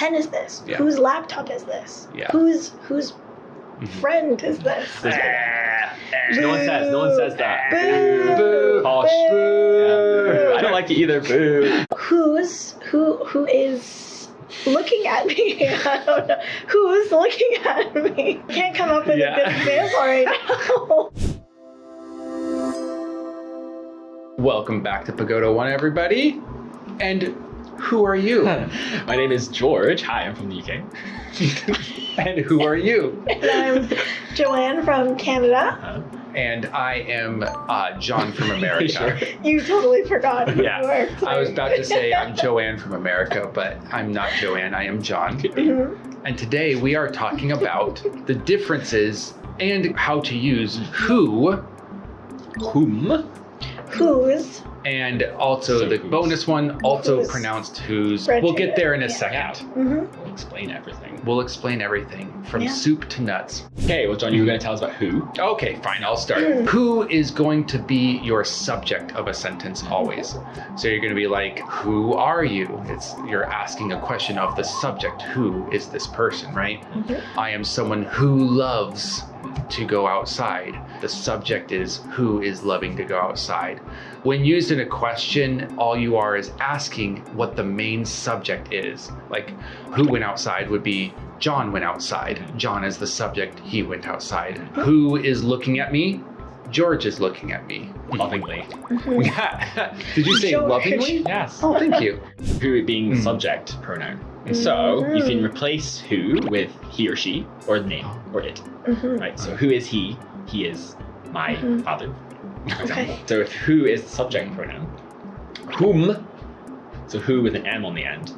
pen is this? Yeah. Whose laptop is this? Yeah. Whose friend is this? No one says that. Boo. Boo. Posh. Boo. Yeah. I don't like it either. Boo. Who is looking at me? I don't know. Who's looking at me? Can't come up with a good example right now. Welcome back to Pagoda One, everybody. And who are you? My name is George. Hi, I'm from the UK. And who are you? And I'm Joanne from Canada. And I am John from America. Sure. You totally forgot who Yeah. you were. I was about to say I'm Joanne from America, but I'm not Joanne, I am John. Mm-hmm. And today we are talking about the differences and how to use who, Whom. Whose. and also So the whose. bonus one, also Whose. pronounced whose. French We'll get there in a yeah. second. Mm-hmm. We'll explain everything. We'll explain everything from Yeah. soup to nuts. Okay, well, John, you were going to tell us about who. Okay, fine, I'll start. Mm. Who is going to be your subject of a sentence always? So you're going to be like, who are you? You're asking a question of the subject. Who is this person, right? Mm-hmm. I am someone who loves to go outside. The subject is who is loving to go outside. When used in a question, all you are is asking what the main subject is. Like, who went outside would be John went outside. John is the subject, he went outside. Who is looking at me? George is looking at me. Lovingly. Did you say George. lovingly? Yes. Oh, thank you. Who being the subject pronoun. So you can replace who with he or she or the name or it. Mm-hmm. Right. So who is he? He is my father. For example. Okay. So if who is the subject pronoun, whom, so who with an M on the end,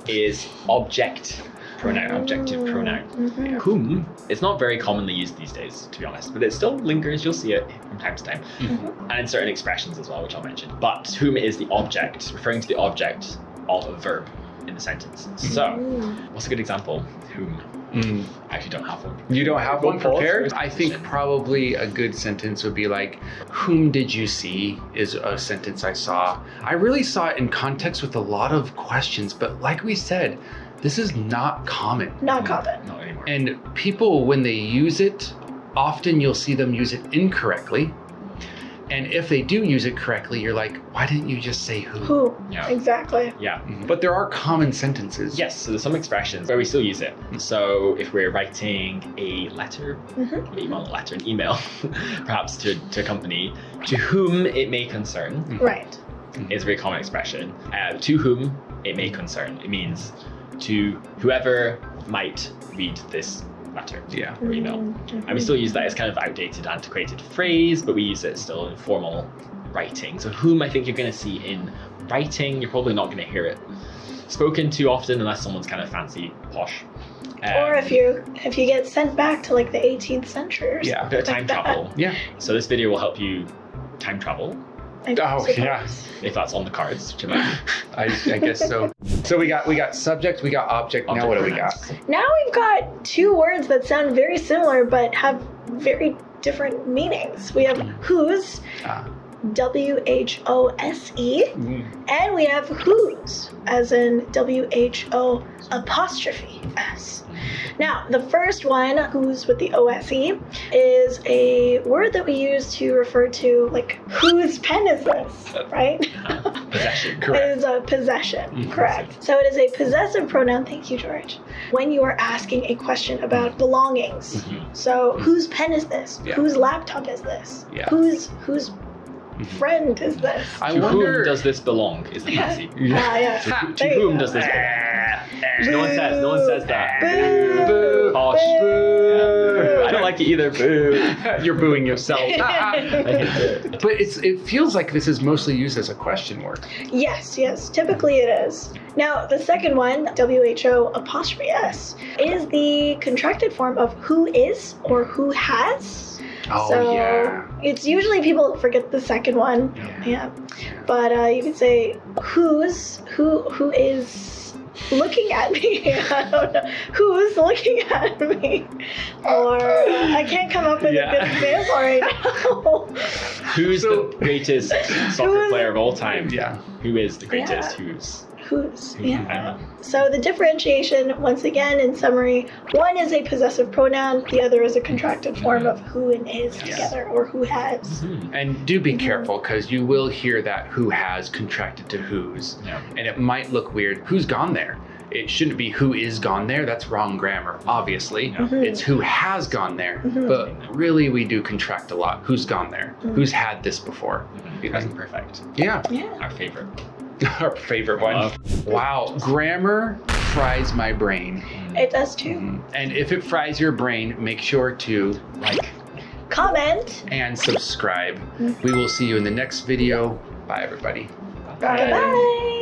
is object pronoun, objective pronoun. Mm-hmm. Whom is not very commonly used these days, to be honest, but it still lingers. You'll see it from time to time, and in certain expressions as well, which I'll mention. But whom is the object, referring to the object of a verb in the sentence. So, what's a good example? Whom? I actually don't have one. You don't have one Pause. prepared? I think probably a good sentence would be like, whom did you see is a sentence I saw. I really saw it in context with a lot of questions, but like we said, this is not common. Not common. Not anymore. And people, when they use it, often you'll see them use it incorrectly. And if they do use it correctly, you're like, why didn't you just say who? Who? Yeah. Exactly. Yeah. But there are common sentences. Yes, so there's some expressions where we still use it. So if we're writing a letter, an email, perhaps to a company, to whom it may concern, Right. is a very common expression. To whom it may concern. It means to whoever might read this letter or email. And we still use that as kind of outdated, antiquated phrase, but we use it still in formal writing. So whom I think you're going to see in writing, you're probably not going to hear it spoken too often unless someone's kind of fancy, posh. Or if you get sent back to like the 18th century or Yeah. A bit of time travel. Yeah. So this video will help you time travel, Oh, yeah. if that's on the cards, which it might be. I guess so. So we got subject, we got object. Now what do we got? Now we've got two words that sound very similar but have very different meanings. We have whose, W-H-O-S-E, and we have whose, as in W-H-O''S. Now, the first one, whose with the O-S-E, is a word that we use to refer to, like, whose pen is this, right? Possession. It is a possession, correct. So it is a possessive pronoun, thank you, George, when you are asking a question about belongings. So, whose pen is this? Yeah. Whose laptop is this? Yeah. Whose friend is this? I To wonder. whom does this belong? Is the fancy. Yeah. To There you whom go. does this belong? No one says that. Boo. Posh. Boo. I don't like it either. Boo. You're booing yourself. I hate it. But it feels like this is mostly used as a question word. Yes, typically it is. Now, the second one, W-H-O''S, is the contracted form of who is or who has. Oh, So yeah. it's usually people forget the second one. Yeah. But you could say who is looking at me? I don't know. Who's looking at me? Or I can't come up with a good example right now. Who's the greatest soccer Who's- player of all time? Yeah. Who is the greatest? Yeah. whose. Who. Yeah. So the differentiation, once again, in summary, one is a possessive pronoun, the other is a contracted form of who and is together, or who has. And do be careful, because you will hear that who has contracted to whose. Yeah. And it might look weird. Who's gone there? It shouldn't be who is gone there. That's wrong grammar, obviously. It's who has gone there. But really, we do contract a lot. Who's gone there? Who's had this before? Present perfect. Yeah. Our favorite. Our favorite one. Wow. Grammar fries my brain. It does too. And if it fries your brain, make sure to Like. Comment. and subscribe. We will see you in the next video. Bye, everybody. Bye.